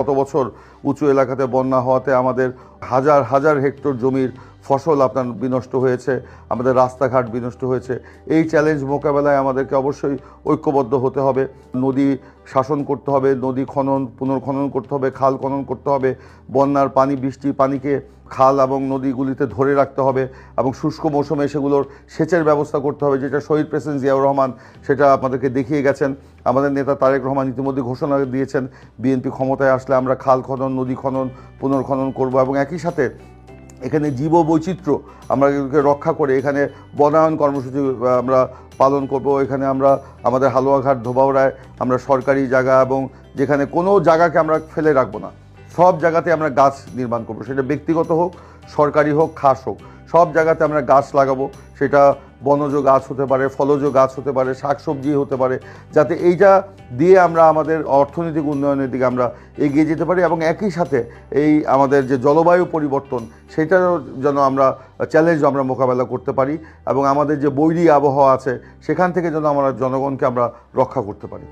গত বছর উঁচু এলাকাতে বন্যা হওয়াতে আমাদের হাজার হাজার হেক্টর জমির ফসল আপনার বিনষ্ট হয়েছে, আমাদের রাস্তাঘাট বিনষ্ট হয়েছে। এই চ্যালেঞ্জ মোকাবেলায় আমাদেরকে অবশ্যই ঐক্যবদ্ধ হতে হবে। নদী শাসন করতে হবে, নদী খনন পুনর্খনন করতে হবে, খাল খনন করতে হবে, বন্যার পানি বৃষ্টির পানিকে খাল এবং নদীগুলিতে ধরে রাখতে হবে এবং শুষ্ক মৌসুমে সেগুলোর সেচের ব্যবস্থা করতে হবে, যেটা শহীদ প্রেসিডেন্ট জিয়াউর রহমান সেটা আমাদেরকে দেখিয়ে গেছেন। আমাদের নেতা তারেক রহমান ইতিমধ্যে ঘোষণা দিয়েছেন বিএনপি ক্ষমতায় আসলে আমরা খাল খনন, নদী খনন, পুনর্খনন করব এবং একই সাথে এখানে জীব বৈচিত্র্য আমরা রক্ষা করে এখানে বনায়ন কর্মসূচি আমরা পালন করব। এখানে আমরা আমাদের হালুয়াঘাট ধোবাউড়ায় আমরা সরকারি জায়গা এবং যেখানে কোনো জায়গাকে আমরা ফেলে রাখবো না, সব জায়গাতে আমরা গাছ নির্মাণ করব, সেটা ব্যক্তিগত হোক, সরকারি হোক, খাস হোক, সব জায়গাতে আমরা গাছ লাগাবো। সেটা বনজ গাছ হতে পারে, ফলজ গাছ হতে পারে, শাকসবজি হতে পারে, যাতে এইটা দিয়ে আমরা আমাদের অর্থনৈতিক উন্নয়নের দিকে আমরা এগিয়ে যেতে পারি এবং একই সাথে এই আমাদের যে জলবায়ু পরিবর্তন সেটারও যেন আমরা চ্যালেঞ্জ আমরা মোকাবেলা করতে পারি এবং আমাদের যে বৈরী আবহাওয়া আছে সেখান থেকে যেন আমরা জনগণকে আমরা রক্ষা করতে পারি।